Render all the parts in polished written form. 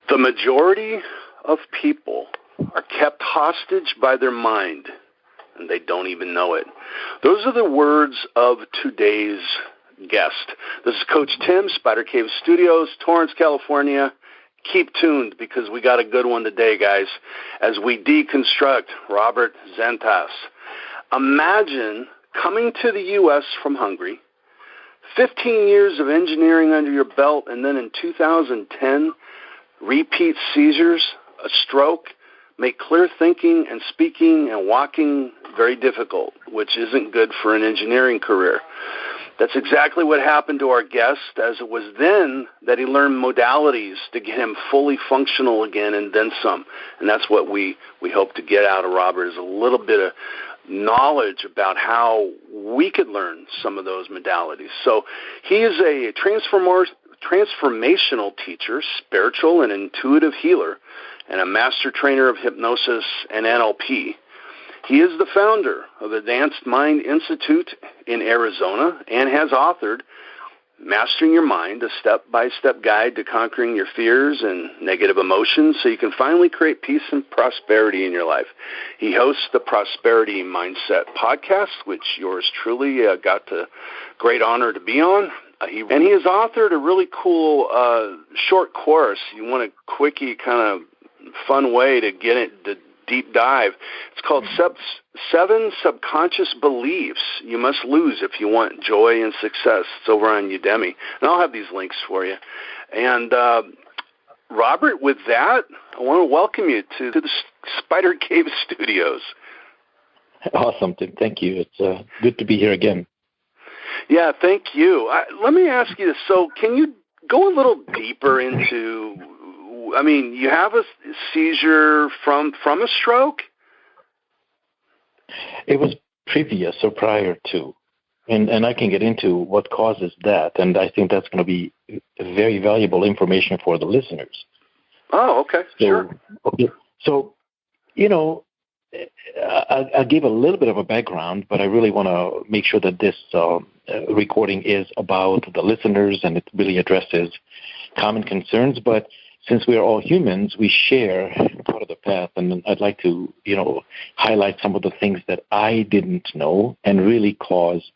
The majority of people are kept hostage by their mind, and they don't even know it. Those are the words of today's guest. This is Coach Tim, Spider Cave Studios, Torrance, California. Keep tuned because we got a good one today, guys, as we deconstruct Robert Szentas. Imagine coming to the U.S. from Hungary, 15 years of engineering under your belt, and then in 2010, repeat seizures, a stroke, make clear thinking and speaking and walking very difficult, which isn't good for an engineering career. That's exactly what happened to our guest, as it was then that he learned modalities to get him fully functional again and then some. And that's what we hope to get out of Robert, is a little bit of knowledge about how we could learn some of those modalities. So he is a transformational teacher, spiritual and intuitive healer, and a master trainer of hypnosis and NLP. He is the founder of Advanced Mind Institute in Arizona and has authored Mastering Your Mind, a step-by-step guide to conquering your fears and negative emotions so you can finally create peace and prosperity in your life. He hosts the Prosperity Mindset podcast, which yours truly got the great honor to be on. He has authored a really cool short course. You want a quickie kind of fun way to get it, the deep dive. It's called 7 Subconscious Beliefs You Must Lose If You Want Joy and Success. It's over on Udemy. And I'll have these links for you. And Robert, with that, I want to welcome you to the Spider Cave Studios. Awesome, Tim. Thank you. It's good to be here again. Yeah, thank you. Let me ask you this. So can you go a little deeper into, I mean, you have a seizure from a stroke? It was previous or prior to, and I can get into what causes that, and I think that's going to be very valuable information for the listeners. Oh, okay, sure. Okay. So, you know, I'll give a little bit of a background, but I really want to make sure that this recording is about the listeners and it really addresses common concerns. But since we are all humans, we share part of the path, and I'd like to, highlight some of the things that I didn't know and really caused,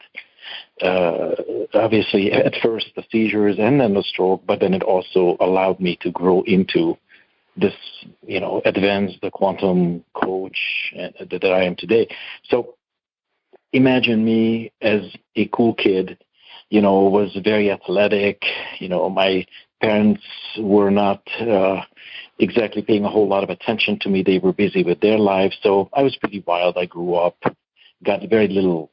obviously, at first the seizures and then the stroke, but then it also allowed me to grow into this, advanced, the quantum coach that I am today. So imagine me as a cool kid, was very athletic. My parents were not exactly paying a whole lot of attention to me. They were busy with their lives. So I was pretty wild. I grew up, got very little,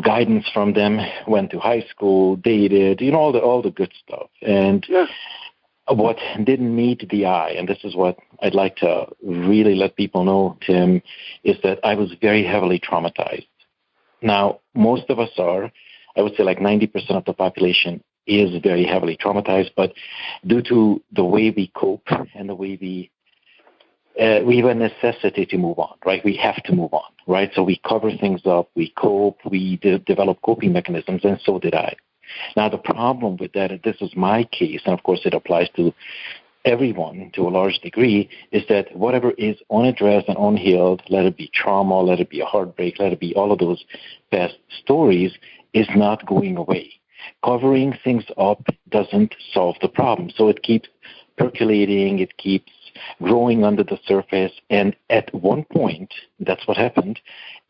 guidance from them, went to high school, dated, all the good stuff. And what didn't meet the eye, and this is what I'd like to really let people know, Tim, is that I was very heavily traumatized. Now, most of us are. I would say like 90% of the population is very heavily traumatized, but due to the way we cope and the way we have a necessity to move on, right? We have to move on, right? So we cover things up, we cope, we develop coping mechanisms, and so did I. Now, the problem with that, and this is my case, and of course it applies to everyone to a large degree, is that whatever is unaddressed and unhealed, let it be trauma, let it be a heartbreak, let it be all of those past stories, is not going away. Covering things up doesn't solve the problem. So it keeps percolating, it keeps growing under the surface, and at one point, that's what happened,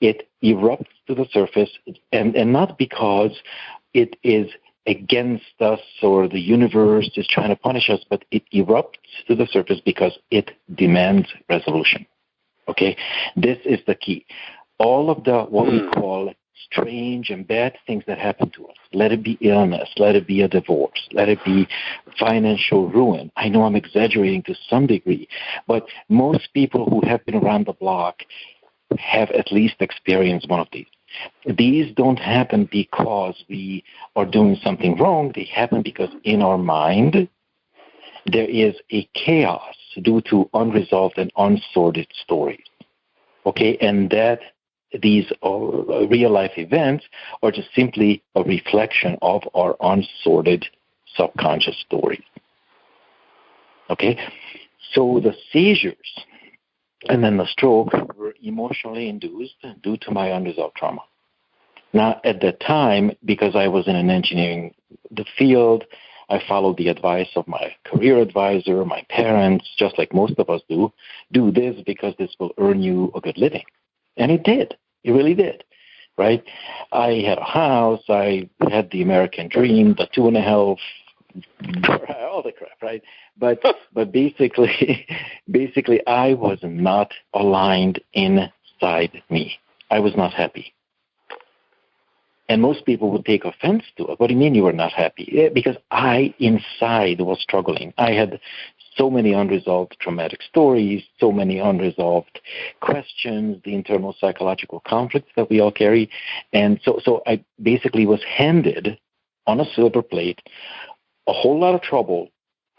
it erupts to the surface, and not because it is against us or the universe is trying to punish us, but it erupts to the surface because it demands resolution. Okay? This is the key. All of the, what we call strange and bad things that happen to us, let it be illness, let it be a divorce, let it be financial ruin. I know I'm exaggerating to some degree, but most people who have been around the block have at least experienced one of these. These don't happen because we are doing something wrong. They happen because in our mind, there is a chaos due to unresolved and unsorted stories. Okay, and that these real-life events are just simply a reflection of our unsorted subconscious stories. Okay? So the seizures and then the stroke were emotionally induced due to my unresolved trauma. Now, at that time, because I was in an engineering field, I followed the advice of my career advisor, my parents, just like most of us do. Do this because this will earn you a good living. And it did. It really did. Right? I had a house. I had the American dream, the 2.5, all the crap, right? But basically, I was not aligned inside me. I was not happy. And most people would take offense to it. What do you mean you were not happy? Yeah, because I, inside, was struggling. I had so many unresolved traumatic stories, so many unresolved questions, the internal psychological conflicts that we all carry. And so I basically was handed on a silver plate a whole lot of trouble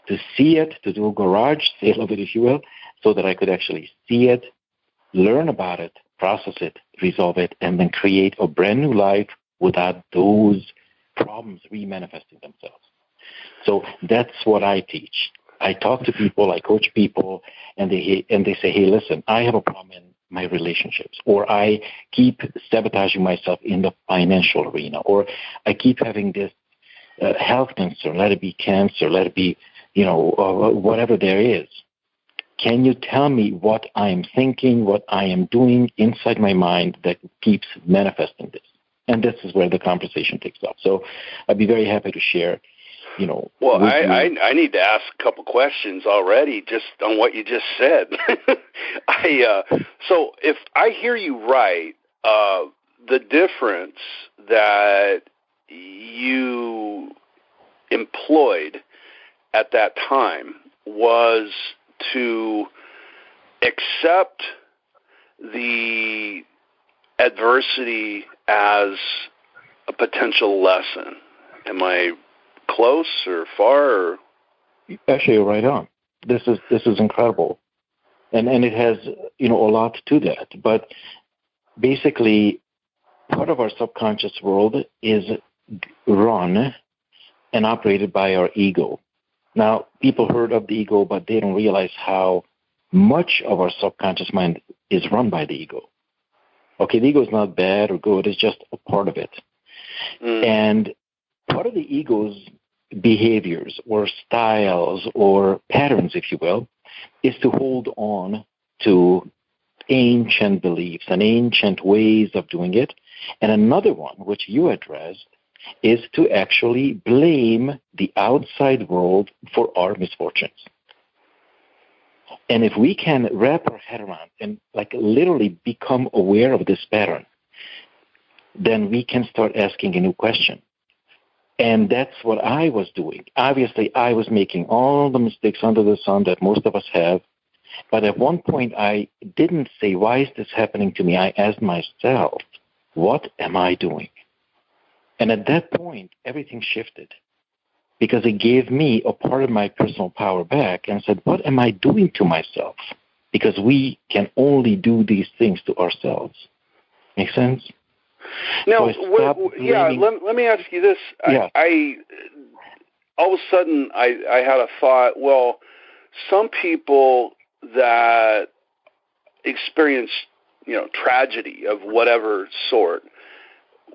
to see it, to do a garage sale of it, if you will, so that I could actually see it, learn about it, process it, resolve it, and then create a brand new life without those problems remanifesting themselves. So that's what I teach. I talk to people, I coach people, and they say, hey, listen, I have a problem in my relationships, or I keep sabotaging myself in the financial arena, or I keep having this health concern, let it be cancer, let it be, whatever there is. Can you tell me what I am thinking, what I am doing inside my mind that keeps manifesting this? And this is where the conversation takes off. So I'd be very happy to share, Well, I need to ask a couple questions already just on what you just said. So if I hear you right, the difference that you employed at that time was to accept the adversity as a potential lesson. Am I close or far? Or? Actually, you're right on. This is incredible, and it has a lot to that. But basically, part of our subconscious world is run and operated by our ego. Now, people heard of the ego, but they don't realize how much of our subconscious mind is run by the ego. Okay, the ego is not bad or good, it's just a part of it. And part of the ego's behaviors or styles or patterns, if you will, is to hold on to ancient beliefs and ancient ways of doing it. And another one, which you addressed, is to actually blame the outside world for our misfortunes. And if we can wrap our head around and literally become aware of this pattern, then we can start asking a new question. And that's what I was doing. Obviously, I was making all the mistakes under the sun that most of us have. But at one point, I didn't say, why is this happening to me? I asked myself, what am I doing? And at that point, everything shifted because it gave me a part of my personal power back and said, what am I doing to myself? Because we can only do these things to ourselves. Make sense? Now, let me ask you this. Yeah. I all of a sudden, I had a thought, well, some people that experience, tragedy of whatever sort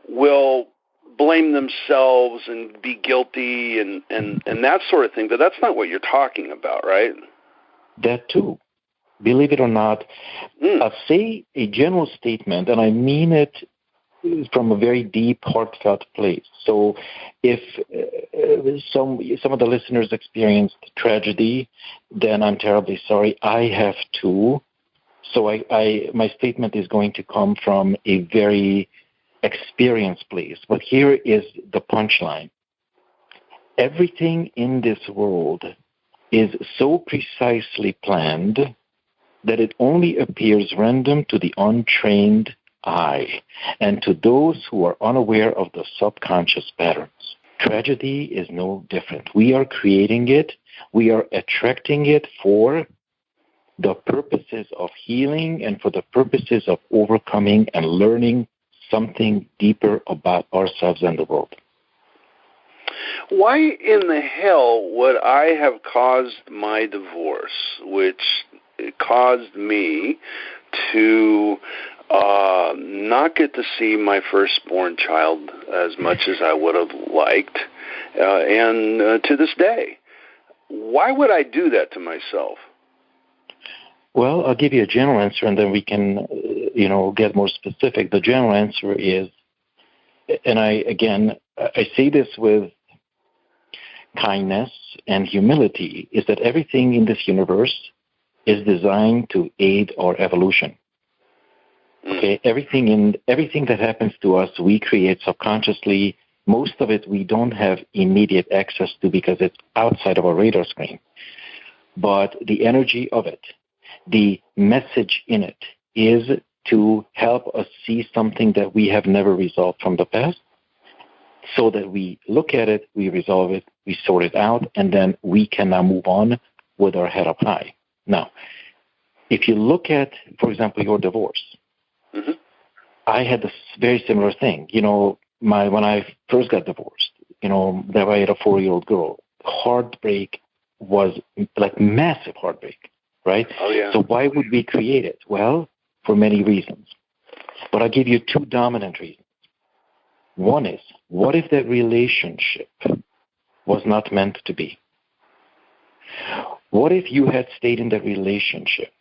will blame themselves and be guilty and that sort of thing, but that's not what you're talking about, right? That too. Believe it or not, I'll say a general statement, and I mean it from a very deep, heartfelt place. So if some of the listeners experienced tragedy, then I'm terribly sorry. I have too. So my statement is going to come from a very experienced place. But here is the punchline. Everything in this world is so precisely planned that it only appears random to the untrained eye and to those who are unaware of the subconscious patterns. Tragedy is no different. We are creating it. We are attracting it for the purposes of healing and for the purposes of overcoming and learning something deeper about ourselves and the world. Why in the hell would I have caused my divorce, which caused me to not get to see my firstborn child as much as I would have liked, and to this day? Why would I do that to myself? Well, I'll give you a general answer, and then we can, get more specific. The general answer is, and I say this with kindness and humility, is that everything in this universe is designed to aid our evolution. Okay, everything that happens to us, we create subconsciously. Most of it we don't have immediate access to because it's outside of our radar screen. But the energy of it, the message in it, is to help us see something that we have never resolved from the past, so that we look at it, we resolve it, we sort it out, and then we can now move on with our head up high. Now, if you look at, for example, your divorce, I had this very similar thing. When I first got divorced, that I had a 4-year-old girl, heartbreak was like massive heartbreak, right? Oh, yeah. So why would we create it? Well, for many reasons. But I'll give you 2 dominant reasons. One is, what if that relationship was not meant to be? What if you had stayed in that relationship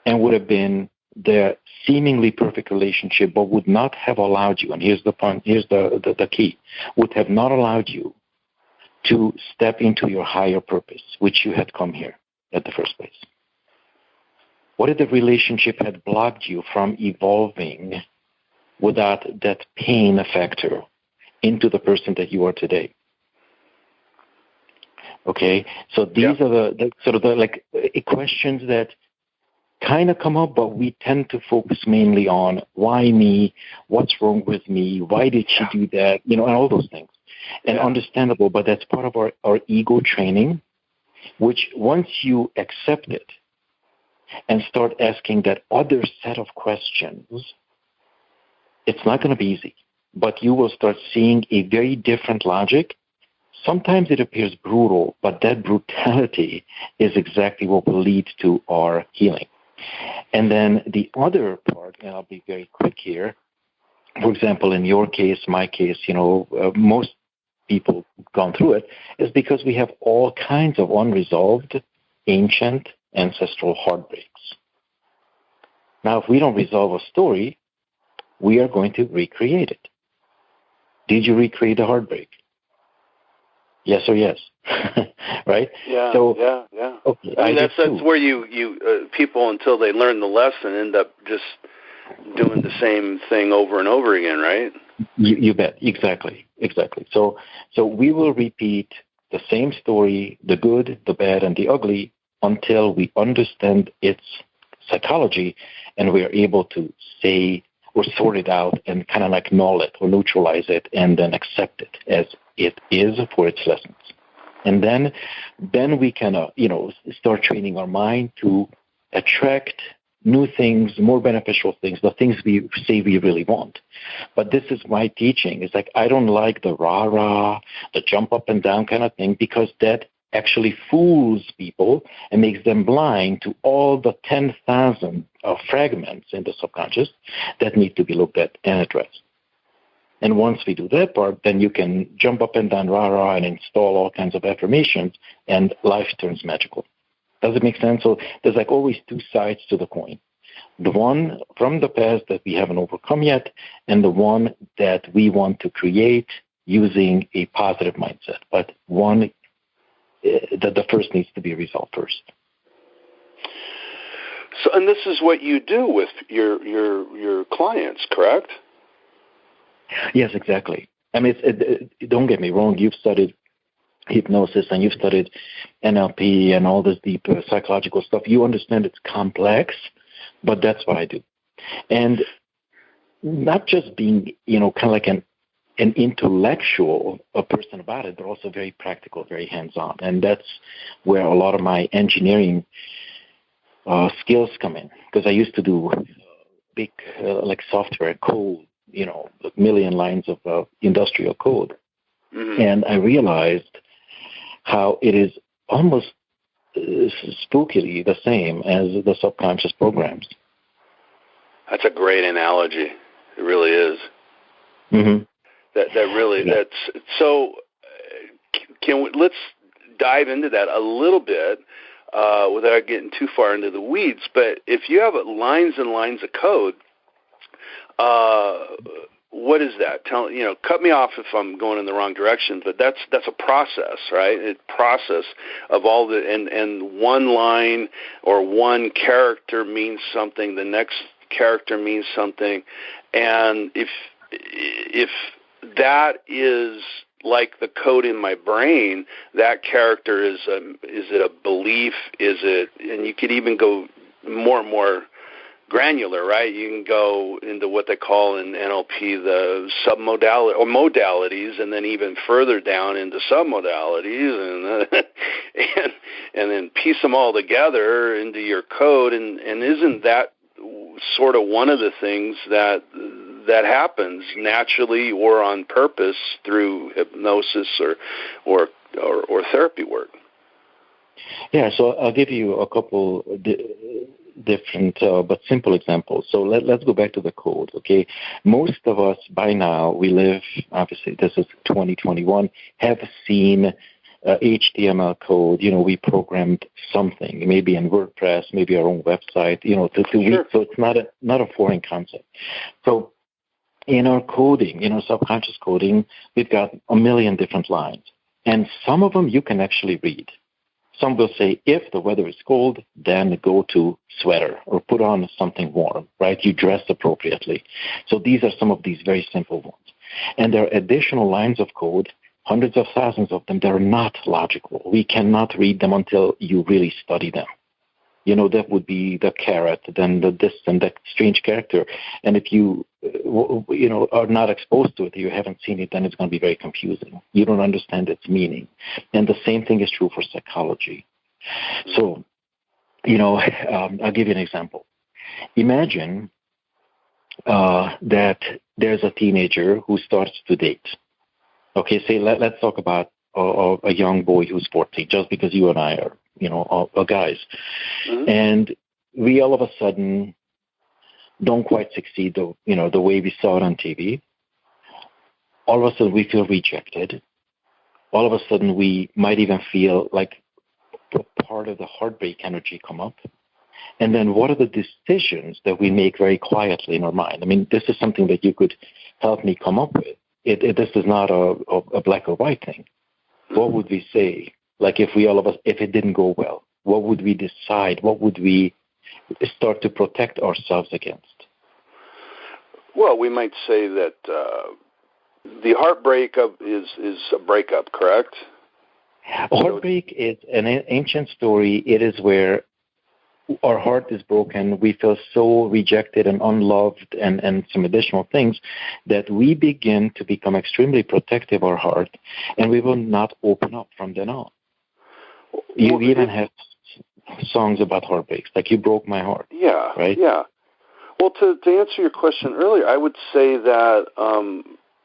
and would have been the seemingly perfect relationship, but would not have allowed you, and here's the point, here's the key, would have not allowed you to step into your higher purpose, which you had come here at the first place? What if the relationship had blocked you from evolving without that pain factor into the person that you are today? Okay, so these are the sort of the questions that kind of come up, but we tend to focus mainly on why me, what's wrong with me, why did she do that, and all those things. And understandable, but that's part of our ego training, which once you accept it and start asking that other set of questions, it's not going to be easy, but you will start seeing a very different logic. Sometimes it appears brutal, but that brutality is exactly what will lead to our healing. And then the other part, and I'll be very quick here, for example, in your case, my case, most people who've gone through it, is because we have all kinds of unresolved, ancient, ancestral heartbreaks. Now, if we don't resolve a story, we are going to recreate it. Did you recreate a heartbreak? Yes or yes, right? Yeah. So, yeah. Okay, I mean, that's where you people, until they learn the lesson, end up just doing the same thing over and over again, right? You bet, exactly. So we will repeat the same story, the good, the bad, and the ugly, until we understand its psychology, and we are able to say or sort it out and kind of like null it or neutralize it, and then accept it as it is for its lessons. And then we can, start training our mind to attract new things, more beneficial things, the things we say we really want. But this is my teaching. It's like I don't like the rah-rah, the jump up and down kind of thing, because that actually fools people and makes them blind to all the 10,000 fragments in the subconscious that need to be looked at and addressed. And once we do that part, then you can jump up and down rah-rah and install all kinds of affirmations, and life turns magical. Does it make sense? So there's like always 2 sides to the coin. The one from the past that we haven't overcome yet, and the one that we want to create using a positive mindset. But one, the first needs to be resolved first. So, and this is what you do with your clients, correct? Yes, exactly. I mean, don't get me wrong. You've studied hypnosis and you've studied NLP and all this deep psychological stuff. You understand it's complex, but that's what I do. And not just being, kind of like an intellectual person about it, but also very practical, very hands-on. And that's where a lot of my engineering skills come in, because I used to do big like software code, like million lines of industrial code. Mm-hmm. And I realized how it is almost spookily the same as the subconscious programs. That's a great analogy. It really is. Mm-hmm. That's so. Let's dive into that a little bit without getting too far into the weeds. But if you have lines and lines of code, what is that? Cut me off if I'm going in the wrong direction. But that's a process, right? A process of all the and one line or one character means something. The next character means something, and if that is like the code in my brain, that character is it a belief? Is it? And you could even go more and more granular, right? You can go into what they call in NLP the submodality or modalities, and then even further down into submodalities, and then piece them all together into your code. And isn't that sort of one of the things that happens naturally or on purpose through hypnosis or therapy work? Yeah, so I'll give you a couple different but simple examples. So let's go back to the code, okay? Most of us by now, we live, obviously this is 2021, have seen HTML code. We programmed something, maybe in WordPress, maybe our own website, Sure. So it's not a foreign concept. So in our coding, subconscious coding, we've got a million different lines. And some of them you can actually read. Some will say, if the weather is cold, then go to sweater or put on something warm, right? You dress appropriately. So these are some of these very simple ones. And there are additional lines of code, hundreds of thousands of them, that are not logical. We cannot read them until you really study them. That would be the carrot, then the this and that strange character. And if you, are not exposed to it, you haven't seen it, then it's going to be very confusing. You don't understand its meaning. And the same thing is true for psychology. So, I'll give you an example. Imagine that there's a teenager who starts to date. Okay, say let's talk about a young boy who's 14, just because you and I are, guys. Mm-hmm. And we all of a sudden don't quite succeed the way we saw it on TV. All of a sudden we feel rejected. All of a sudden we might even feel like part of the heartbreak energy come up. And then what are the decisions that we make very quietly in our mind? I mean, this is something that you could help me come up with. This is not a black or white thing. What would we say? Like if it didn't go well, what would we decide? What would we start to protect ourselves against? Well, we might say that the heartbreak is a breakup, correct? Heartbreak is an ancient story. It is where our heart is broken. We feel so rejected and unloved and some additional things that we begin to become extremely protective of our heart, and we will not open up from then on. You even have songs about heartbreaks, like You Broke My Heart. Yeah, right? Yeah. Well, to answer your question earlier, I would say that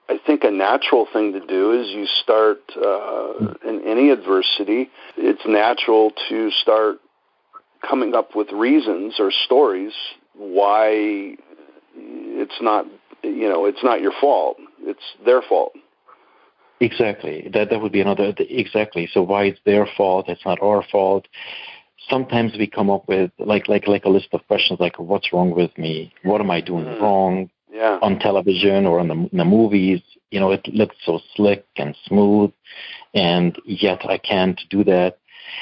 I think a natural thing to do is you start in any adversity. It's natural to start coming up with reasons or stories why it's not your fault. It's their fault. Exactly. That would be another. Exactly. So why it's their fault? It's not our fault. Sometimes we come up with like a list of questions like, what's wrong with me? What am I doing wrong? Yeah. On television or in the movies? It looks so slick and smooth, and yet I can't do that.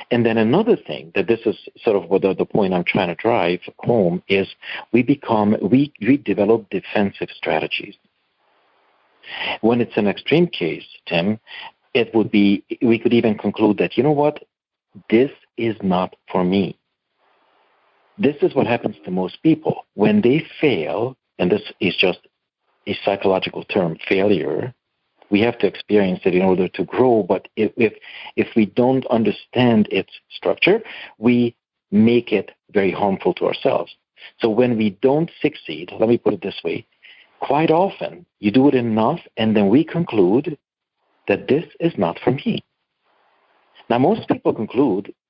And then another thing that this is sort of what the point I'm trying to drive home is we develop defensive strategies. When it's an extreme case, Tim, it would be, we could even conclude that, this is not for me. This is what happens to most people. When they fail, and this is just a psychological term, failure, we have to experience it in order to grow, but if we don't understand its structure, we make it very harmful to ourselves. So when we don't succeed, let me put it this way, quite often you do it enough, and then we conclude that this is not for me. Now, most people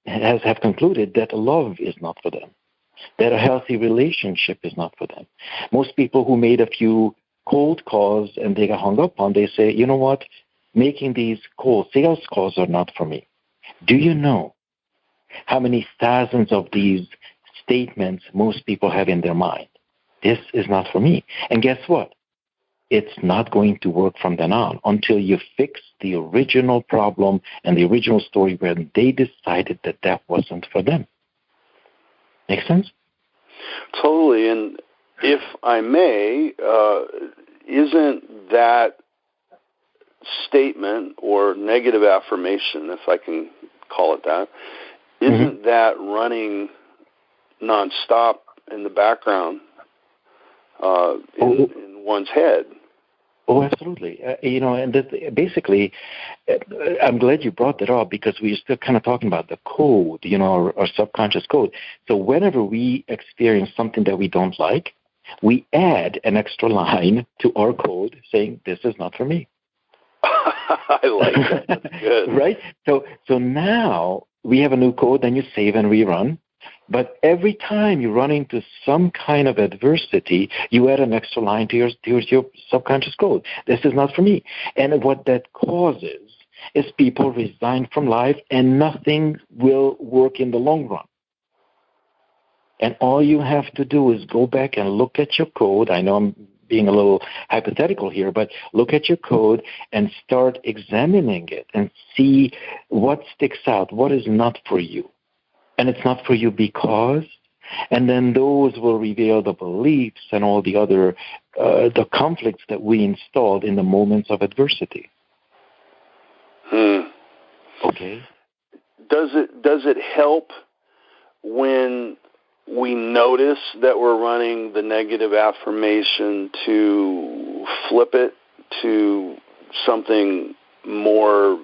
have concluded that love is not for them, that a healthy relationship is not for them. Most people who made a few cold calls and they got hung up on, they say, you know what, making these sales calls are not for me. Do you know how many thousands of these statements most people have in their mind? This is not for me. And guess what? It's not going to work from then on until you fix the original problem and the original story where they decided that that wasn't for them. Make sense? Totally. And if I may, isn't that statement or negative affirmation, if I can call it that, isn't that running nonstop in the background in one's head? Oh, absolutely. And basically, I'm glad you brought that up because we're still kind of talking about the code, our subconscious code. So whenever we experience something that we don't like, we add an extra line to our code saying, this is not for me. I like that. That's good. Right? So now we have a new code, then you save and rerun. But every time you run into some kind of adversity, you add an extra line to your subconscious code. This is not for me. And what that causes is people resign from life and nothing will work in the long run. And all you have to do is go back and look at your code. I know I'm being a little hypothetical here, but look at your code and start examining it and see what sticks out, what is not for you. And it's not for you because, and then those will reveal the beliefs and all the other, the conflicts that we installed in the moments of adversity. Okay. Does it help when we notice that we're running the negative affirmation to flip it to something more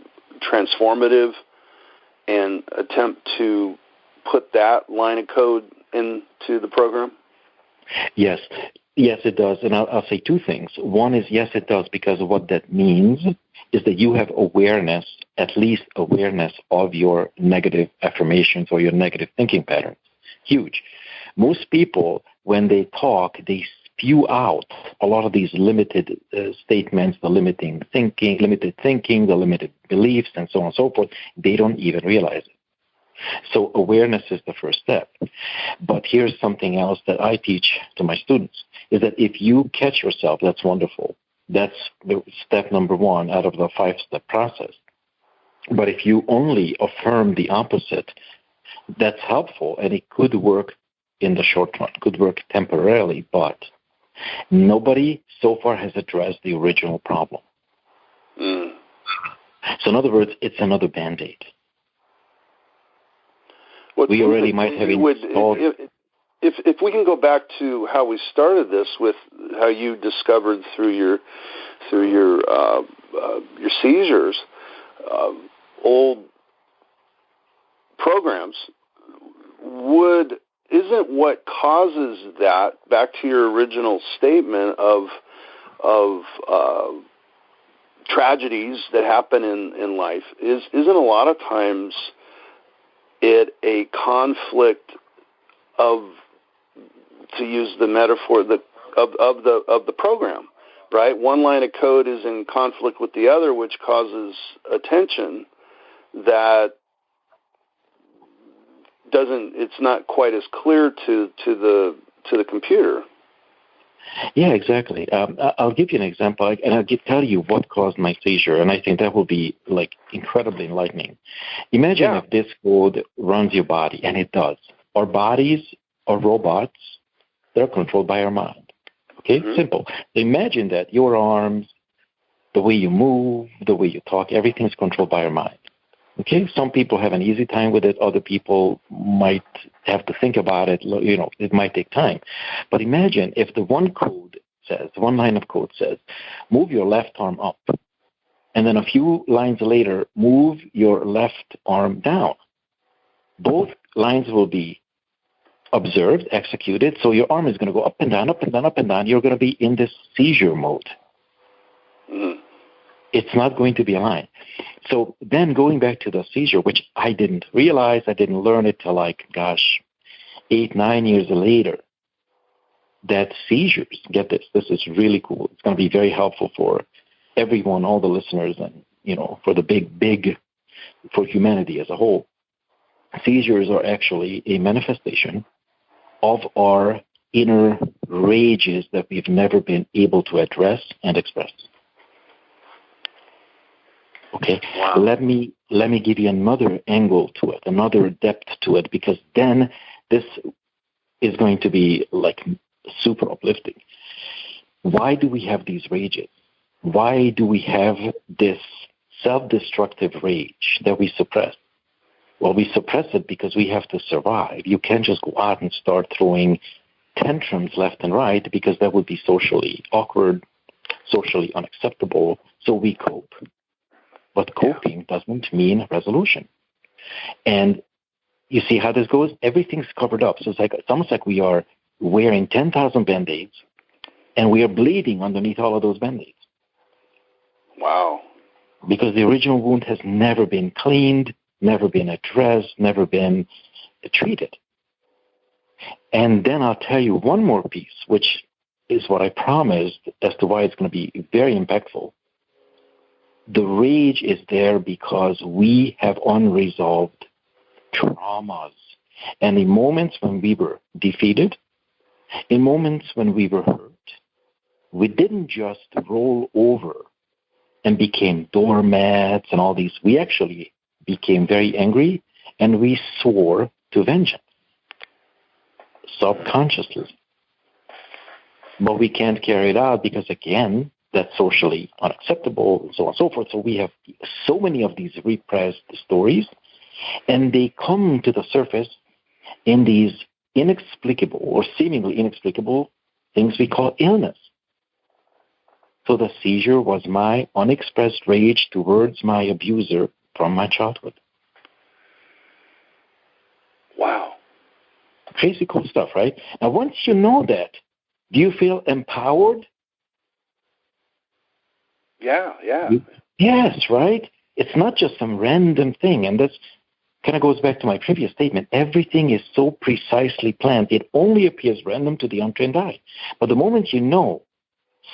transformative and attempt to put that line of code into the program? Yes, it does. And I'll say two things. One is, yes, it does, because what that means is that you have awareness, at least awareness of your negative affirmations or your negative thinking patterns. Huge. Most people, when they talk, they spew out a lot of these limited statements, the limited thinking, the limited beliefs, and so on and so forth. They don't even realize it. So awareness is the first step. But here's something else that I teach to my students, is that if you catch yourself, that's wonderful. That's the step number one out of the 5-step process. But if you only affirm the opposite, that's helpful, and it could work in the short run, could work temporarily, but nobody so far has addressed the original problem. So in other words, it's another Band-Aid. We already might have installed. If we can go back to how we started this, with how you discovered through your seizures, old programs, isn't what causes that, back to your original statement of tragedies that happen in life, isn't a lot of times it a conflict of, to use the metaphor, of the program, right? One line of code is in conflict with the other, which causes a tension that it's not quite as clear to the computer. Yeah, exactly. I'll give you an example, and I'll tell you what caused my seizure, and I think that will be incredibly enlightening. Imagine if this code runs your body, and it does. Our bodies are robots. They're controlled by our mind. Okay, simple. Imagine that your arms, the way you move, the way you talk, everything is controlled by our mind. Okay, some people have an easy time with it. Other people might have to think about it. It might take time. But imagine if the one line of code says, move your left arm up. And then a few lines later, move your left arm down. Both lines will be observed, executed. So your arm is going to go up and down, up and down, up and down. You're going to be in this seizure mode. It's not going to be aligned. So then going back to the seizure, which I didn't realize, I didn't learn it till 8, 9 years later, that seizures, get this is really cool. It's going to be very helpful for everyone, all the listeners, and, for the big, for humanity as a whole. Seizures are actually a manifestation of our inner rages that we've never been able to address and express. Okay, wow. Let me give you another angle to it, another depth to it, because then this is going to be super uplifting. Why do we have these rages? Why do we have this self-destructive rage that we suppress? Well, we suppress it because we have to survive. You can't just go out and start throwing tantrums left and right, because that would be socially awkward, socially unacceptable, so we cope. But coping doesn't mean resolution. And you see how this goes? Everything's covered up. So it's almost like we are wearing 10,000 Band-Aids, and we are bleeding underneath all of those Band-Aids. Wow. Because the original wound has never been cleaned, never been addressed, never been treated. And then I'll tell you one more piece, which is what I promised as to why it's going to be very impactful. The rage is there because we have unresolved traumas. And in moments when we were defeated, in moments when we were hurt, we didn't just roll over and became doormats and all these. We actually became very angry, and we swore to vengeance, subconsciously. But we can't carry it out because, again, that's socially unacceptable, and so on and so forth. So we have so many of these repressed stories, and they come to the surface in these inexplicable or seemingly inexplicable things we call illness. So the seizure was my unexpressed rage towards my abuser from my childhood. Wow. Crazy cool stuff, right? Now, once you know that, do you feel empowered? Yeah. Yes, right? It's not just some random thing. And this kind of goes back to my previous statement. Everything is so precisely planned. It only appears random to the untrained eye. But the moment you know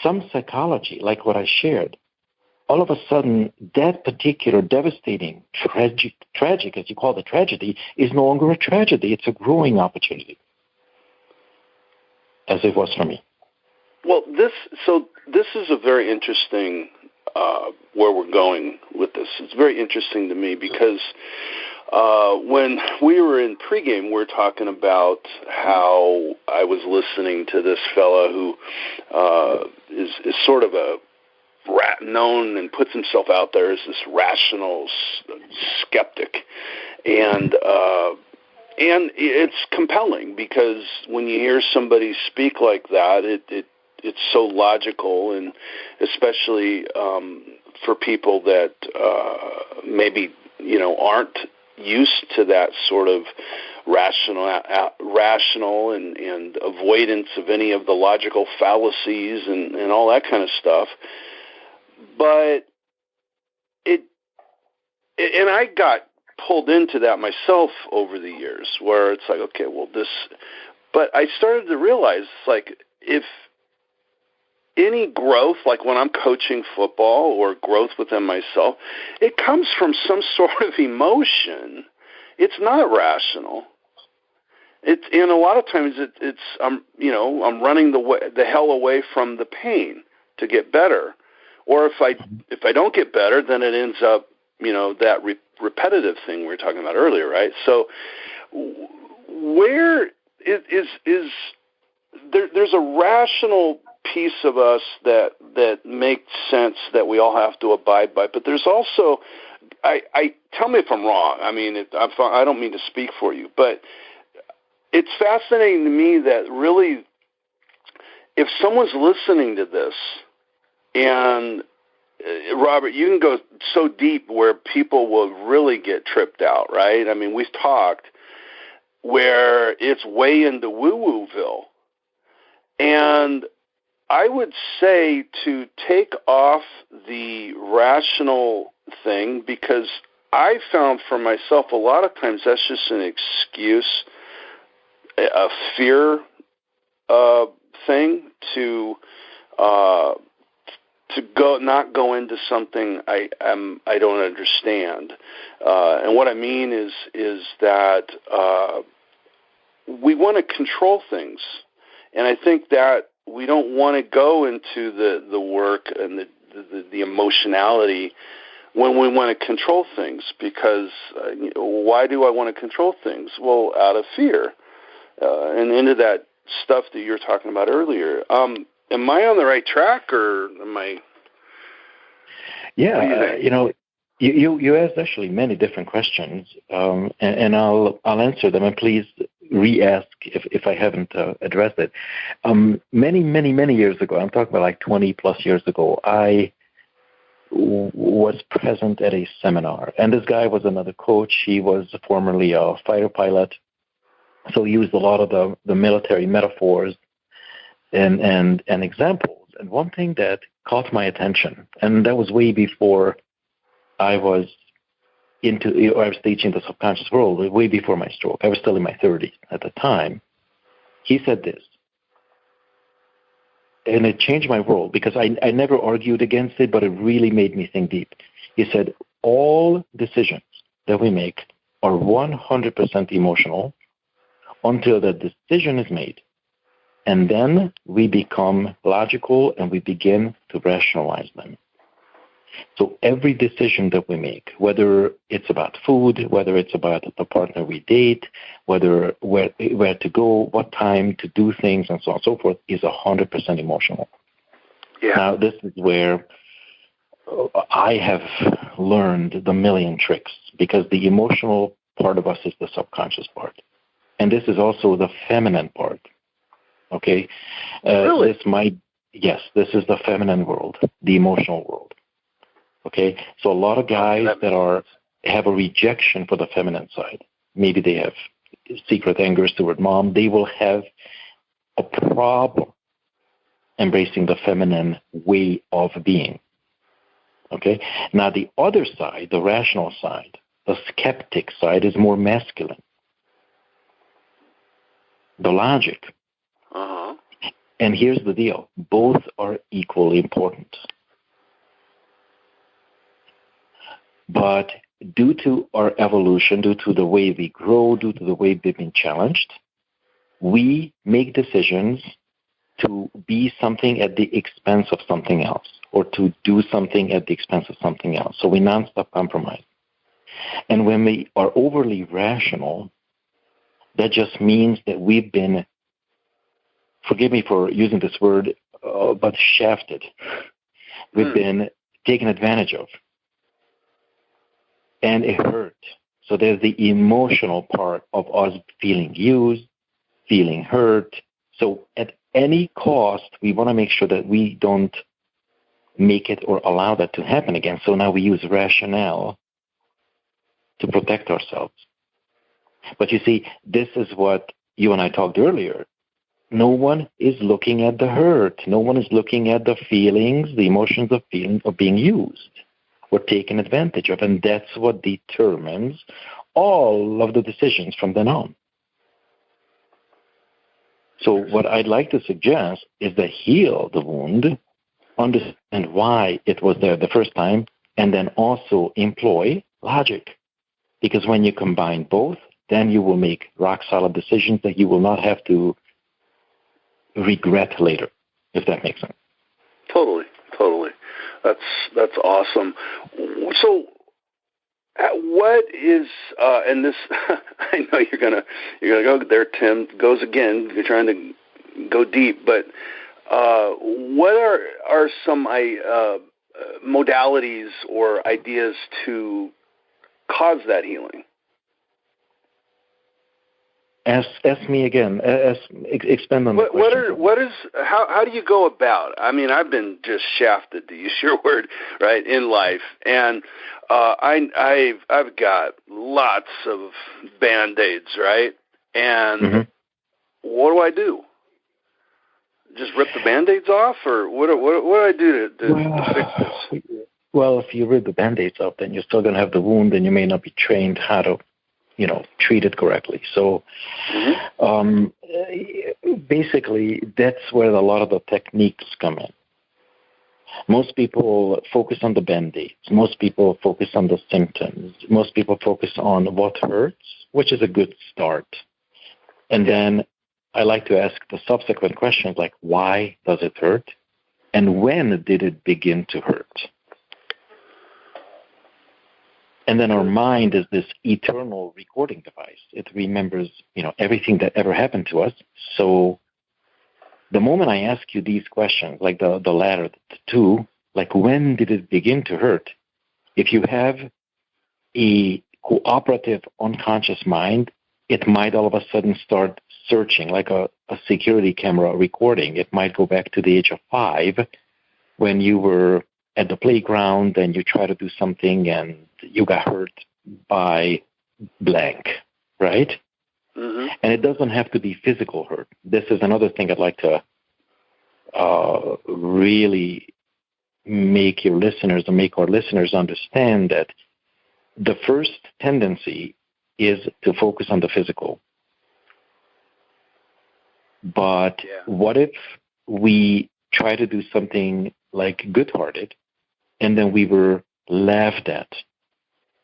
some psychology, like what I shared, all of a sudden that particular devastating, tragic, as you call the tragedy, is no longer a tragedy. It's a growing opportunity, as it was for me. Well, this is a very interesting where we're going with this. It's very interesting to me because when we were in pregame, we were talking about how I was listening to this fella who is sort of a known and puts himself out there as this rational skeptic, and it's compelling because when you hear somebody speak like that, it's so logical, and especially for people that maybe aren't used to that sort of rational and avoidance of any of the logical fallacies and all that kind of stuff. But and I got pulled into that myself over the years, where it's like, okay, well, but I started to realize, if any growth, like when I'm coaching football or growth within myself, it comes from some sort of emotion. It's not rational. And a lot of times I'm running the hell away from the pain to get better. Or if I don't get better, then it ends up, that repetitive thing we were talking about earlier, right? So where is there's a rational piece of us that makes sense that we all have to abide by, but there's also, I tell me if I'm wrong. I mean, I don't mean to speak for you, but it's fascinating to me that really, if someone's listening to this, and Robert, you can go so deep where people will really get tripped out, right? I mean, we've talked where it's way into woo-wooville. And I would say to take off the rational thing, because I found for myself a lot of times that's just an excuse, a fear thing to not go into something I don't understand. And what I mean is that we want to control things, and I think that we don't want to go into the work and the emotionality when we want to control things, because why do I want to control things? Well, out of fear, and into that stuff that you were talking about earlier. Am I on the right track, or am I? Yeah, you asked actually many different questions, and I'll answer them, and please re-ask if I haven't addressed it. Many years ago, I'm talking about like 20 plus years ago, I was present at a seminar, and this guy was another coach. He was formerly a fighter pilot, so he used a lot of the military metaphors and examples. And one thing that caught my attention, and that was way before I was teaching the subconscious world, way before my stroke. I was still in my 30s at the time. He said this, and it changed my world, because I never argued against it, but it really made me think deep. He said, all decisions that we make are 100% emotional until the decision is made. And then we become logical and we begin to rationalize them. So every decision that we make, whether it's about food, whether it's about the partner we date, whether where to go, what time to do things, and so on and so forth, is 100% emotional. Yeah. Now, this is where I have learned the million tricks, because the emotional part of us is the subconscious part. And this is also the feminine part. Okay? Really? This is the feminine world, the emotional world. Okay? So a lot of guys that have a rejection for the feminine side, maybe they have secret angers toward mom, they will have a problem embracing the feminine way of being. Okay? Now the other side, the rational side, the skeptic side, is more masculine. The logic. Uh-huh. And here's the deal. Both are equally important. But due to our evolution, due to the way we grow, due to the way we've been challenged, we make decisions to be something at the expense of something else, or to do something at the expense of something else. So we nonstop compromise. And when we are overly rational, that just means that we've been, forgive me for using this word, but shafted. We've been taken advantage of. And it hurt. So there's the emotional part of us feeling used, feeling hurt. So at any cost, we want to make sure that we don't make it or allow that to happen again. So now we use rationale to protect ourselves. But you see, this is what you and I talked earlier. No one is looking at the hurt. No one is looking at the feelings, the emotions of being used or taken advantage of. And that's what determines all of the decisions from then on. So what I'd like to suggest is to heal the wound, understand why it was there the first time, and then also employ logic. Because when you combine both, then you will make rock-solid decisions that you will not have to regret later, if that makes sense. Totally. That's awesome. So, what is and this? I know you're gonna go there, Tim. Goes again. You're trying to go deep, but what are some modalities or ideas to cause that healing? Ask me again. Expand on the question. How do you go about? I mean, I've been just shafted, to use your word, right, in life, and I've got lots of Band-Aids, right? And what do? just rip the Band-Aids off, or what do I do to fix this? Well, if you rip the Band-Aids off, then you're still going to have the wound, and you may not be trained how to, treat it correctly. So basically, that's where a lot of the techniques come in. Most people focus on the Band-Aids. Most people focus on the symptoms. Most people focus on what hurts, which is a good start. And then I like to ask the subsequent questions like, why does it hurt? And when did it begin to hurt? And then our mind is this eternal recording device. It remembers, everything that ever happened to us. So the moment I ask you these questions, like the latter, the two, like when did it begin to hurt? If you have a cooperative unconscious mind, it might all of a sudden start searching like a security camera recording. It might go back to the age of 5 when you were at the playground and you try to do something and you got hurt by blank, right? Mm-hmm. And it doesn't have to be physical hurt. This is another thing I'd like to really make your listeners or make our listeners understand that the first tendency is to focus on the physical. But what if we try to do something like good-hearted and then we were laughed at,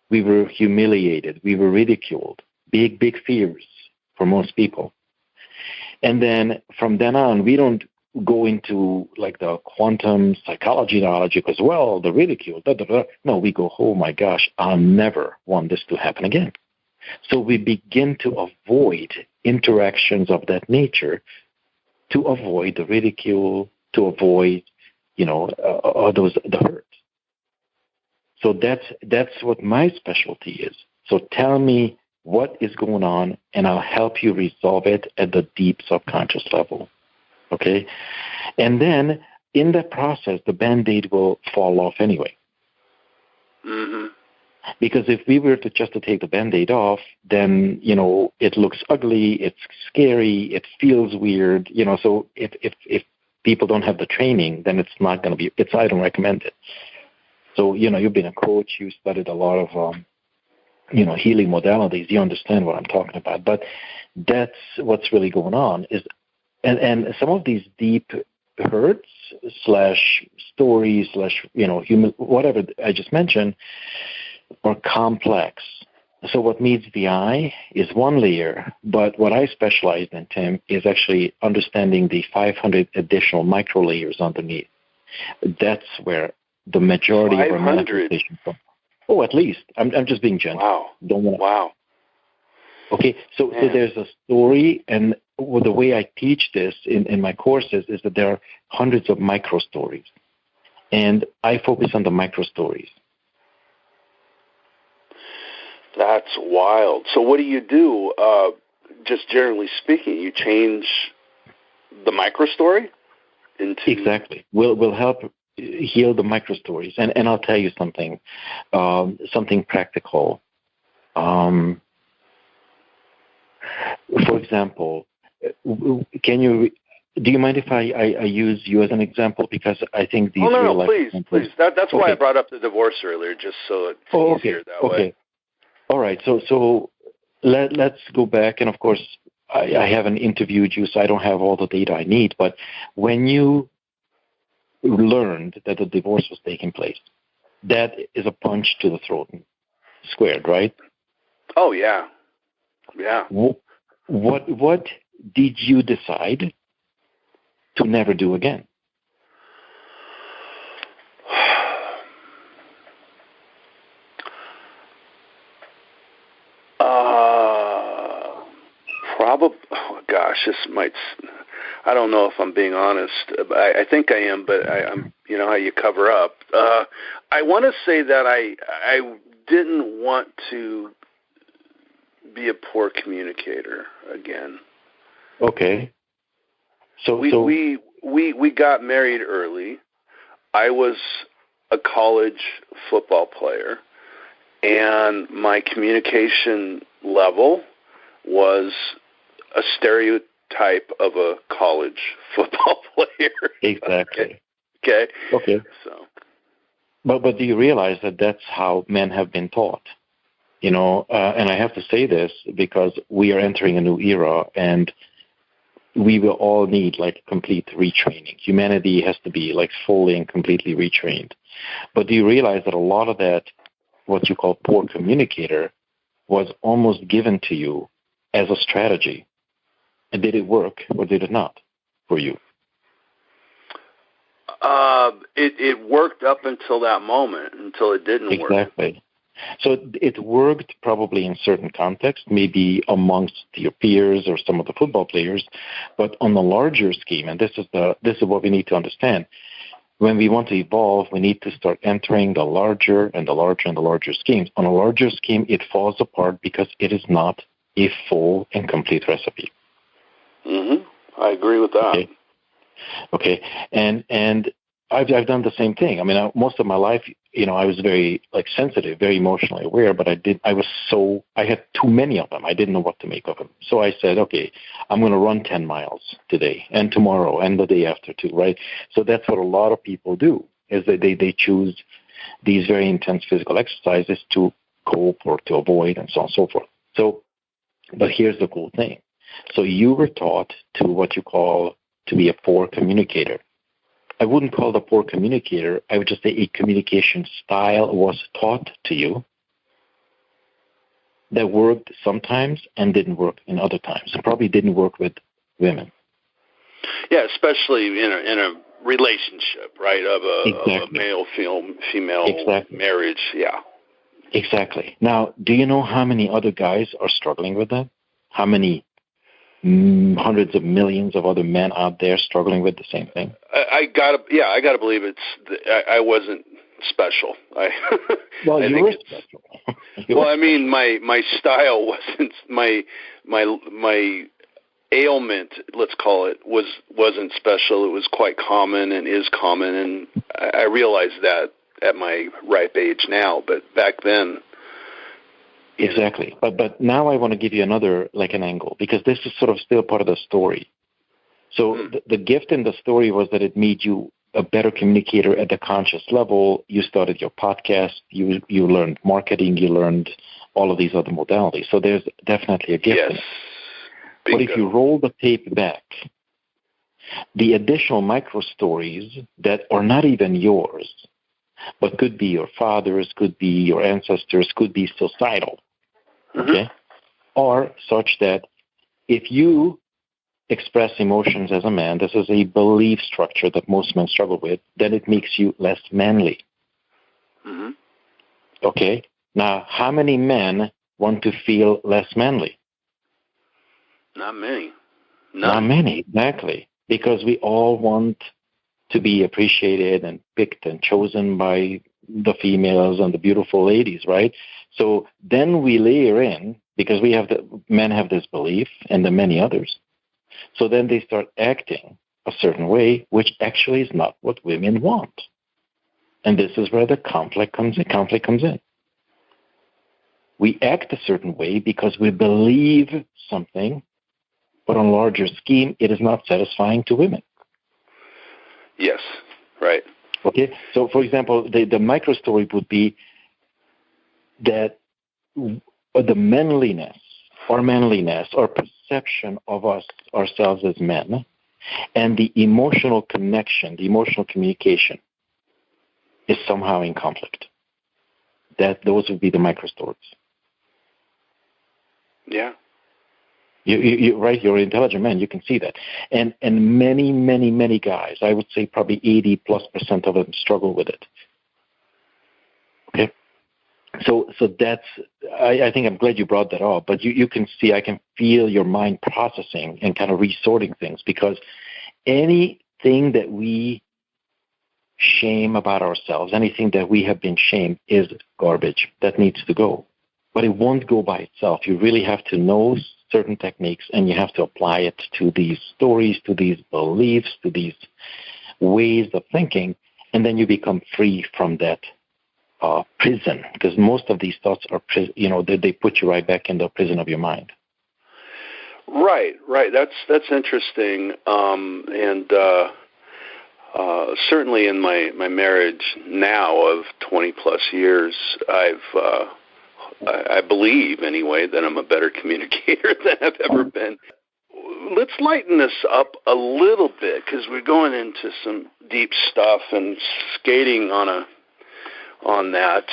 we were humiliated, we were ridiculed, big fears for most people. And then from then on, we don't go into like the quantum psychology knowledge because, well, the ridicule, No, we go, oh my gosh, I'll never want this to happen again. So we begin to avoid interactions of that nature to avoid the ridicule, to avoid, the hurt. So that's what my specialty is. So tell me what is going on, and I'll help you resolve it at the deep subconscious level. Okay? And then in that process, the Band-Aid will fall off anyway. Mm-hmm. Because if we were to just to take the Band-Aid off, then, it looks ugly, it's scary, it feels weird, so if people don't have the training, then it's not going to be, I don't recommend it. So, you've been a coach, you studied a lot of, healing modalities, you understand what I'm talking about. But that's what's really going on is, and some of these deep hurts / stories / human, whatever I just mentioned, are complex. So what meets the eye is one layer, but what I specialize in, Tim, is actually understanding the 500 additional micro layers underneath. That's where the majority of our manifestation comes. Oh, at least. I'm just being gentle. Wow. Wow. Okay, so there's a story, and the way I teach this in my courses is that there are hundreds of micro stories, and I focus on the micro stories. That's wild. So what do you do, just generally speaking? You change the microstory into... Exactly. We'll help heal the microstories. And I'll tell you something practical. For example, do you mind if I use you as an example? Because I think these... No, please. That's why I brought up the divorce earlier, just so it's easier that way. All right, so let's go back, and of course, I haven't interviewed you, so I don't have all the data I need, but when you learned that the divorce was taking place, that is a punch to the throat, squared, right? Oh, yeah. Yeah. What did you decide to never do again? Probably, this might, I don't know if I'm being honest. I think I am, but I'm, how you cover up. I want to say that I didn't want to be a poor communicator again. Okay. So we got married early. I was a college football player, and my communication level was a type of a college football player. Exactly. Okay. So, but do you realize that that's how men have been taught? And I have to say this because we are entering a new era, and we will all need like complete retraining. Humanity has to be like fully and completely retrained. But do you realize that a lot of that, what you call poor communicator, was almost given to you as a strategy? And did it work or did it not for you? It worked up until that moment, until it didn't work. Exactly. So it worked probably in certain contexts, maybe amongst your peers or some of the football players, but on the larger scheme, and this is what we need to understand. When we want to evolve, we need to start entering the larger and the larger and the larger schemes. On a larger scheme, it falls apart because it is not a full and complete recipe. Mm-hmm. I agree with that. Okay. And I've done the same thing. I mean, most of my life, I was very sensitive, very emotionally aware, but I had too many of them. I didn't know what to make of them. So I said, okay, I'm going to run 10 miles today and tomorrow and the day after too, right? So that's what a lot of people do, is that they choose these very intense physical exercises to cope or to avoid and so on and so forth. So, but here's the cool thing. So you were taught to what you call to be a poor communicator. I wouldn't call it a poor communicator. I would just say a communication style was taught to you that worked sometimes and didn't work in other times, and probably didn't work with women. Yeah, especially in a relationship, right, of a male-female marriage. Yeah. Exactly. Now, do you know how many other guys are struggling with that? How many hundreds of millions of other men out there struggling with the same thing? I gotta believe I wasn't special. Well, you were special. Well, I mean, my style wasn't my ailment, let's call it, wasn't special. It was quite common and is common, and I realize that at my ripe age now. But back then. Exactly. But now I want to give you another, an angle, because this is sort of still part of the story. So the gift in the story was that it made you a better communicator at the conscious level. You started your podcast. You learned marketing. You learned all of these other modalities. So there's definitely a gift in it. Bingo. But if you roll the tape back, the additional micro stories that are not even yours, but could be your father's, could be your ancestors, could be societal, okay, are such that if you express emotions as a man, this is a belief structure that most men struggle with, then it makes you less manly. Mm-hmm. Okay? Now, how many men want to feel less manly? Not many. Not many, exactly. Because we all want to be appreciated and picked and chosen by the females and the beautiful ladies, right? So then we layer in, because men have this belief, and the many others. So then they start acting a certain way, which actually is not what women want. And this is where the conflict comes in. We act a certain way because we believe something, but on a larger scheme, it is not satisfying to women. Yes, right. Okay, so for example, the micro story would be that the manliness, our perception of ourselves as men, and the emotional connection, the emotional communication, is somehow in conflict. Those would be the micro stories. Yeah. You right, you're an intelligent man, you can see that. And many, many, many guys, I would say probably 80+% of them struggle with it. Okay? So that's, I think I'm glad you brought that up, but you can see, I can feel your mind processing and kind of resorting things, because anything that we shame about ourselves, anything that we have been shamed, is garbage. That needs to go. But it won't go by itself. You really have to know certain techniques, and you have to apply it to these stories, to these beliefs, to these ways of thinking, and then you become free from that prison, because most of these thoughts are, they put you right back in the prison of your mind. Right. That's interesting. Certainly in my marriage now of 20 plus years, I believe anyway that I'm a better communicator than I've ever been. Let's lighten this up a little bit because we're going into some deep stuff and skating on that.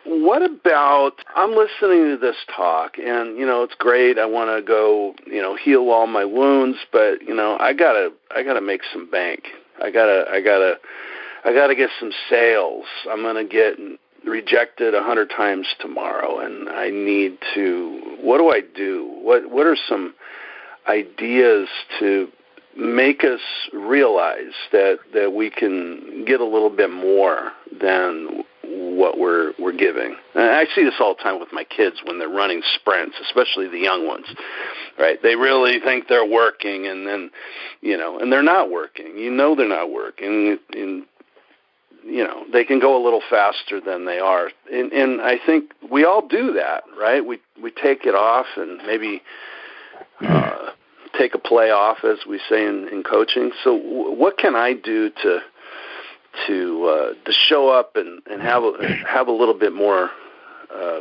What about, I'm listening to this talk and, it's great. I want to go, heal all my wounds, but, I gotta make some bank. I gotta get some sales. I'm going to get rejected 100 times tomorrow. And I need to, what do I do? What are some ideas to make us realize that we can get a little bit more than what we're giving? And I see this all the time with my kids when they're running sprints, especially the young ones, right? They really think they're working, and then, and they're not working. They're not working, and they can go a little faster than they are. And I think we all do that, right? We take it off and maybe take a play off, as we say in coaching. So what can I do to show up and have a little bit more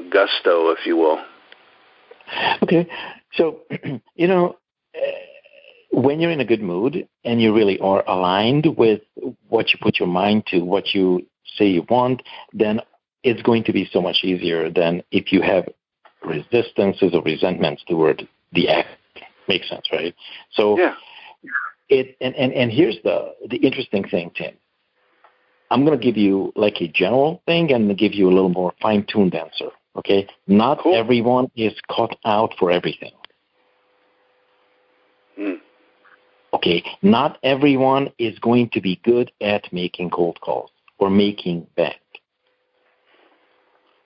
gusto, if you will? Okay, so when you're in a good mood and you really are aligned with what you put your mind to, what you say you want, then it's going to be so much easier than if you have resistances or resentments toward the act. Makes sense, right? So yeah. And here's the interesting thing, Tim. I'm going to give you like a general thing and give you a little more fine-tuned answer, okay? Not cool. Everyone is cut out for everything. Okay, not everyone is going to be good at making cold calls or making bank.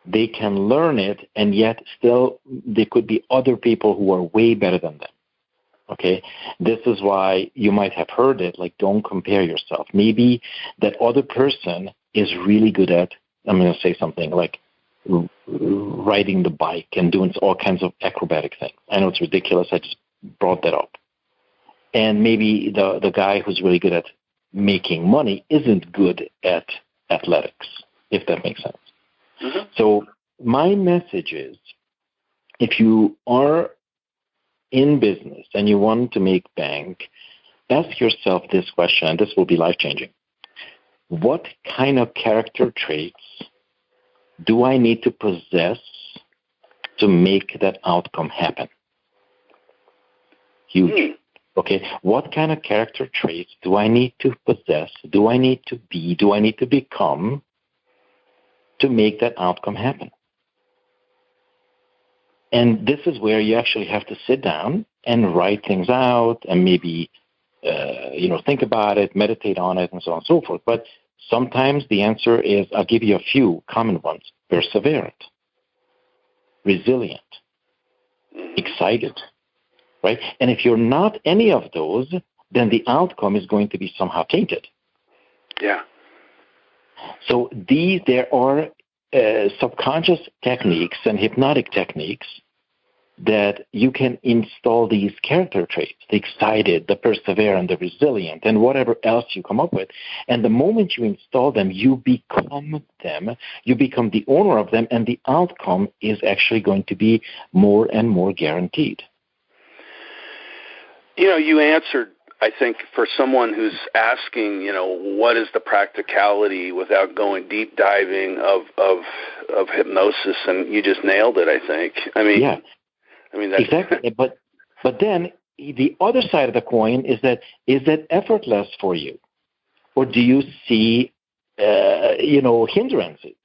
They can learn it, and yet still there could be other people who are way better than them. Okay, this is why you might have heard it, like, don't compare yourself. Maybe that other person is really good at, I'm going to say something like riding the bike and doing all kinds of acrobatic things. I know it's ridiculous. I just brought that up. And maybe the guy who's really good at making money isn't good at athletics, if that makes sense. Mm-hmm. So my message is, if you are in business and you want to make bank, ask yourself this question, and this will be life-changing. What kind of character traits do I need to possess to make that outcome happen? Huge. Okay, what kind of character traits do I need to possess, do I need to be, do I need to become to make that outcome happen? And this is where you actually have to sit down and write things out and maybe, think about it, meditate on it, and so on and so forth. But sometimes the answer is, I'll give you a few common ones: perseverant, resilient, excited, right? And if you're not any of those, then the outcome is going to be somehow tainted. Yeah. So there are subconscious techniques and hypnotic techniques that you can install these character traits, the excited, the perseverant, the resilient, and whatever else you come up with. And the moment you install them, you become them, you become the owner of them, and the outcome is actually going to be more and more guaranteed. You answered, I think, for someone who's asking, what is the practicality without going deep diving of hypnosis, and you just nailed it, I think. Yeah. That's exactly. But then the other side of the coin is that effortless for you, or do you see hindrances?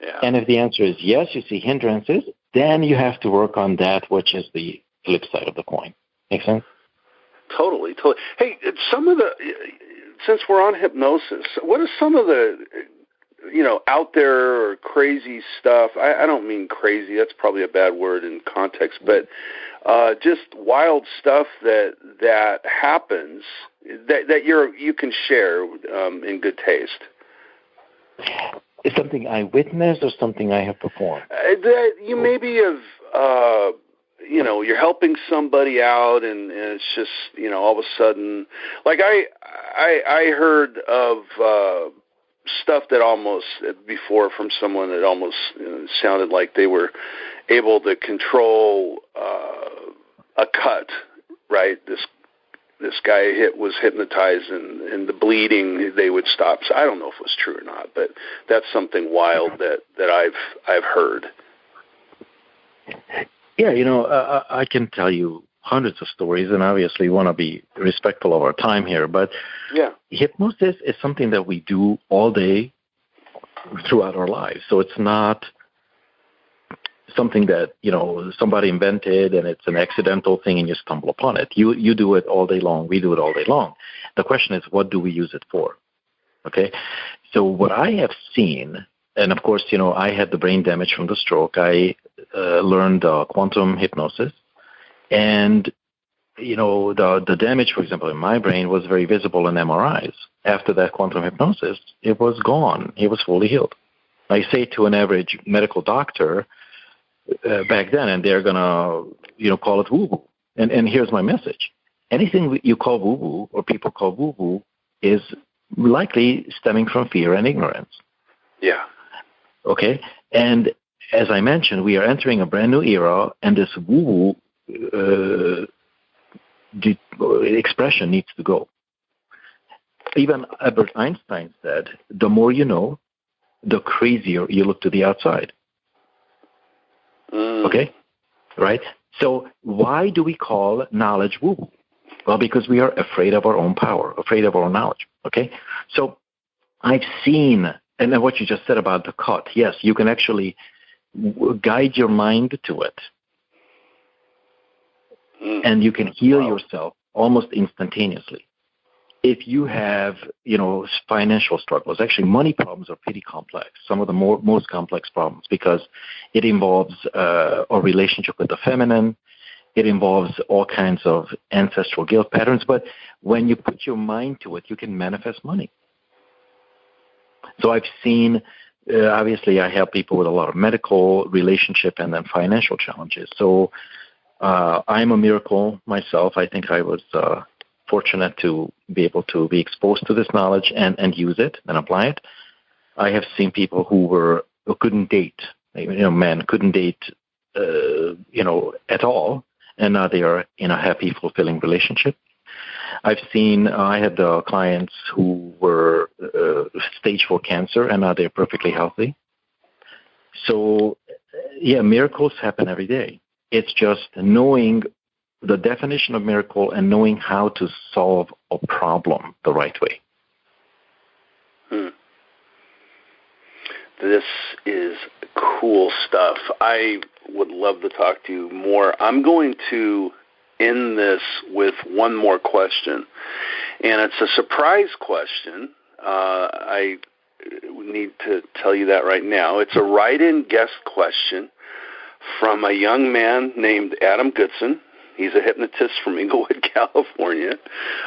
Yeah. And if the answer is yes, you see hindrances, then you have to work on that, which is the flip side of the coin. Make sense? Totally. Hey, since we're on hypnosis, what are some of the, out there or crazy stuff? I don't mean crazy. That's probably a bad word in context, but just wild stuff that happens that you can share in good taste. Is something I witnessed or something I have performed? That you maybe have, you're helping somebody out, and it's just, all of a sudden, like I heard of stuff that almost before from someone that almost sounded like they were able to control a cut, right? This guy was hypnotized, and the bleeding, they would stop. So I don't know if it was true or not, but that's something wild that I've heard. Yeah, I can tell you hundreds of stories, and obviously want to be respectful of our time here, but hypnosis is something that we do all day throughout our lives. So it's not something that, somebody invented and it's an accidental thing and you stumble upon it. You do it all day long. We do it all day long. The question is, what do we use it for? Okay? So what I have seen, and of course, I had the brain damage from the stroke. I learned quantum hypnosis, and the damage, for example, in my brain was very visible in MRIs. After that quantum hypnosis, it was gone. It was fully healed. I say to an average medical doctor back then, and they're gonna call it woo-woo. And here's my message: anything you call woo-woo or people call woo-woo is likely stemming from fear and ignorance. Yeah. Okay, and as I mentioned, we are entering a brand new era, and this woo-woo expression needs to go. Even Albert Einstein said, the more you know, the crazier you look to the outside. Okay? Right? So why do we call knowledge woo-woo? Well, because we are afraid of our own power, afraid of our own knowledge. Okay? So I've seen, and then what you just said about the cut, yes, you can actually guide your mind to it. And you can heal yourself almost instantaneously. If you have, financial struggles, actually money problems are pretty complex, some of the most complex problems, because it involves a relationship with the feminine. It involves all kinds of ancestral guilt patterns. But when you put your mind to it, you can manifest money. So I've seen, obviously, I help people with a lot of medical, relationship, and then financial challenges. So I'm a miracle myself. I think I was fortunate to be able to be exposed to this knowledge and use it and apply it. I have seen people who couldn't date, men couldn't date, at all, and now they are in a happy, fulfilling relationship. I had clients who were stage 4 cancer, and now they're perfectly healthy. So, miracles happen every day. It's just knowing the definition of miracle and knowing how to solve a problem the right way. This is cool stuff. I would love to talk to you more. I'm going to end this with one more question, and it's a surprise question. I need to tell you that right now. It's a write-in guest question from a young man named Adam Goodson. He's a hypnotist from Inglewood, California.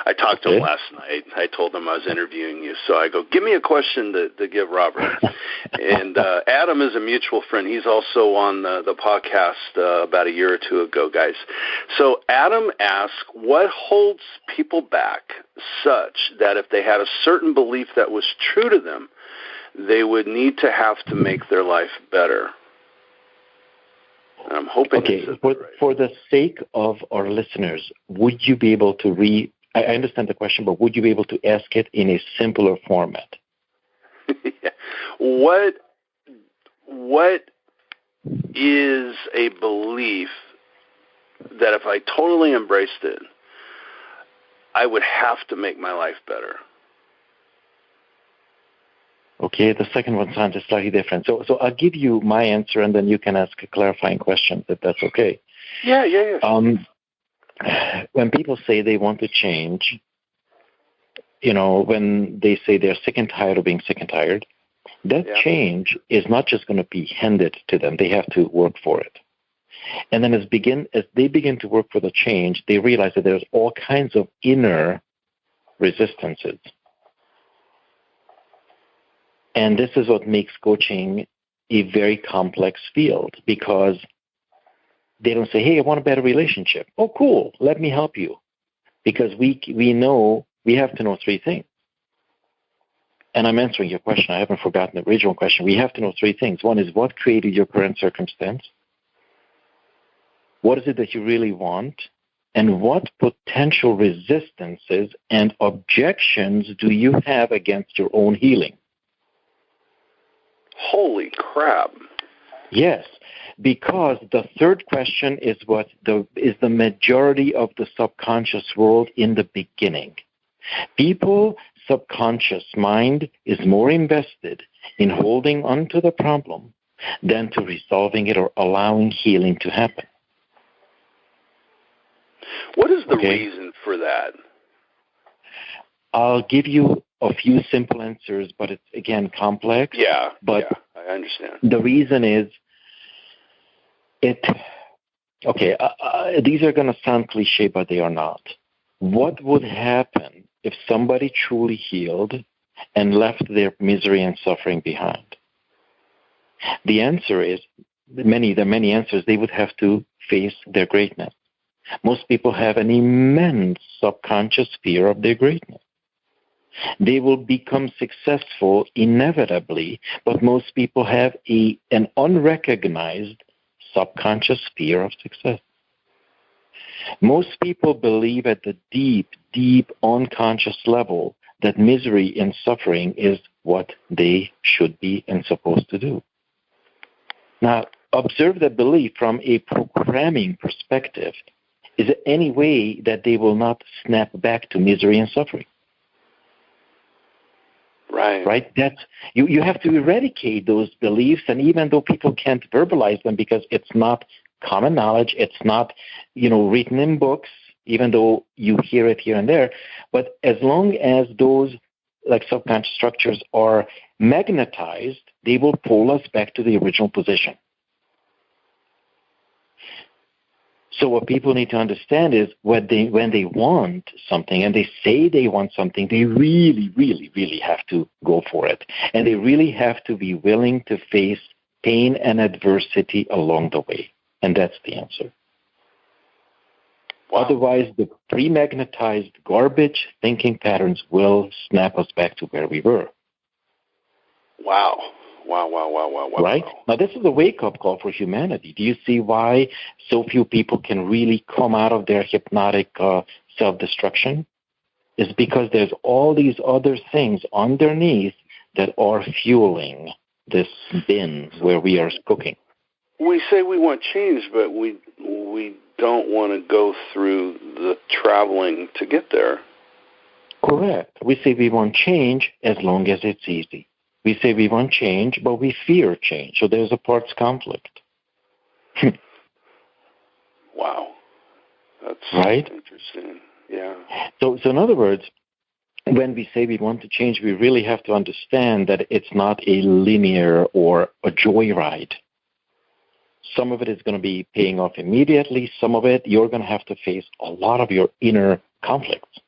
I talked to him last night. I told him I was interviewing you. So I go, give me a question to give Robert. And Adam is a mutual friend. He's also on the podcast about a year or two ago, guys. So Adam asks, what holds people back such that if they had a certain belief that was true to them, they would need to have to make their life better? I'm hoping. Okay, for the sake of our listeners, would you be able to I understand the question, but would you be able to ask it in a simpler format? What is a belief that if I totally embraced it, I would have to make my life better? Okay, the second one sounds slightly different. So I'll give you my answer, and then you can ask a clarifying question, if that's okay. Yeah. When people say they want to change, when they say they're sick and tired of being sick and tired, that change is not just going to be handed to them. They have to work for it. And then as they begin to work for the change, they realize that there's all kinds of inner resistances. And this is what makes coaching a very complex field, because They don't say, hey, I want a better relationship. Oh, cool. Let me help you. Because we know we have to know three things. And I'm answering your question. I haven't forgotten the original question. We have to know three things. One is, what created your current circumstance? What is it that you really want? And what potential resistances and objections do you have against your own healing? Holy crap. Yes, because the third question is what is the majority of the subconscious world in the beginning. People's subconscious mind is more invested in holding on to the problem than to resolving it or allowing healing to happen. What is the reason for that? I'll give you a few simple answers, but it's, again, complex. Yeah, but I understand. The reason is, these are going to sound cliche, but they are not. What would happen if somebody truly healed and left their misery and suffering behind? The answer is, there are many answers. They would have to face their greatness. Most people have an immense subconscious fear of their greatness. They will become successful inevitably, but most people have an unrecognized subconscious fear of success. Most people believe at the deep, deep unconscious level that misery and suffering is what they should be and supposed to do. Now, observe that belief from a programming perspective. Is there any way that they will not snap back to misery and suffering? Right? That's you have to eradicate those beliefs, and even though people can't verbalize them because it's not common knowledge, it's not, written in books, even though you hear it here and there, but as long as those subconscious structures are magnetized, they will pull us back to the original position. So what people need to understand is when they want something and they say they want something, they really, really, really have to go for it. And they really have to be willing to face pain and adversity along the way. And that's the answer. Wow. Otherwise, the pre-magnetized garbage thinking patterns will snap us back to where we were. Wow. Right? Now, this is a wake-up call for humanity. Do you see why so few people can really come out of their hypnotic self-destruction? It's because there's all these other things underneath that are fueling this bin where we are cooking. We say we want change, but we don't want to go through the traveling to get there. Correct. We say we want change as long as it's easy. We say we want change, but we fear change. So there's a parts conflict. Wow. That's right? Interesting. Yeah. So in other words, when we say we want to change, we really have to understand that it's not a linear or a joyride. Some of it is going to be paying off immediately. Some of it, you're going to have to face a lot of your inner conflicts.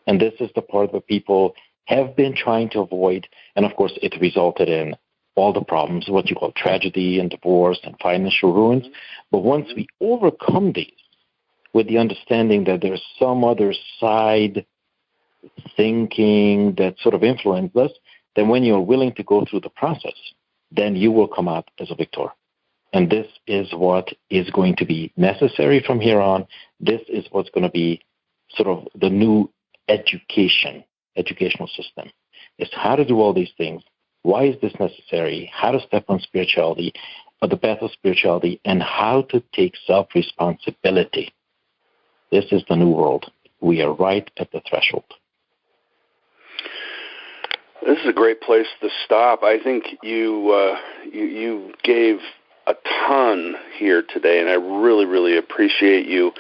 And this is the part that people have been trying to avoid, and of course it resulted in all the problems, what you call tragedy and divorce and financial ruins. But once we overcome these with the understanding that there's some other side thinking that sort of influences us, then when you're willing to go through the process, then you will come out as a victor. And this is what is going to be necessary from here on. This is what's going to be sort of the new educational system. Is how to do all these things. Why is this necessary? How to step on spirituality, or the path of spirituality, and how to take self-responsibility. This is the new world. We are right at the threshold. This is a great place to stop. I think you gave a ton here today, and I really, really appreciate you.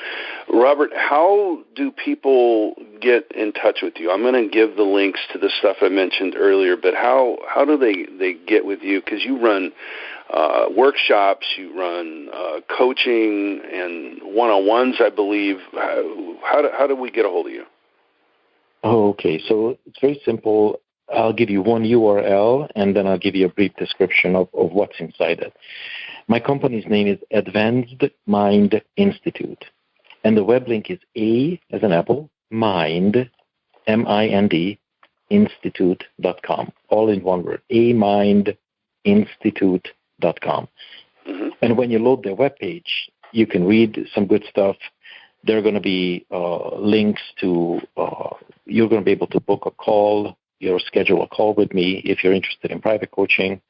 Robert, how do people get in touch with you? I'm going to give the links to the stuff I mentioned earlier, but how do they get with you? Because you run workshops, you run coaching and one-on-ones, I believe. How do we get a hold of you? Oh, okay. So it's very simple. I'll give you one URL, and then I'll give you a brief description of what's inside it. My company's name is Advanced Mind Institute, and the web link is A as an apple, mind, M-I-N-D, institute.com, all in one word, amindinstitute.com. Mm-hmm. And when you load their webpage, you can read some good stuff. There are going to be links to, you're going to be able to book a call, or schedule a call with me if you're interested in private coaching.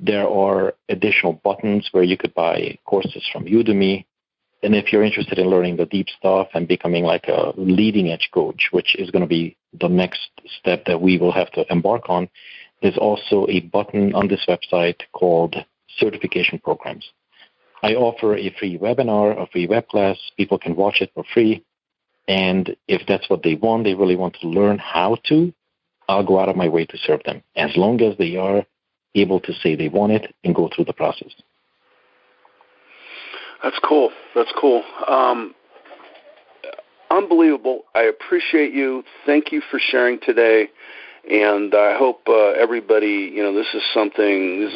There are additional buttons where you could buy courses from Udemy. And if you're interested in learning the deep stuff and becoming like a leading edge coach, which is going to be the next step that we will have to embark on, there's also a button on this website called certification programs. I offer a free webinar, a free web class. People can watch it for free. And if that's what they want, they really want to learn how to, I'll go out of my way to serve them, as long as they are able to say they want it and go through the process. That's cool. That's cool. Unbelievable. I appreciate you. Thank you for sharing today. And I hope everybody, this is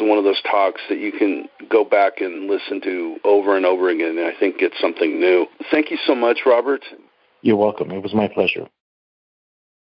one of those talks that you can go back and listen to over and over again, and I think get something new. Thank you so much, Robert. You're welcome. It was my pleasure.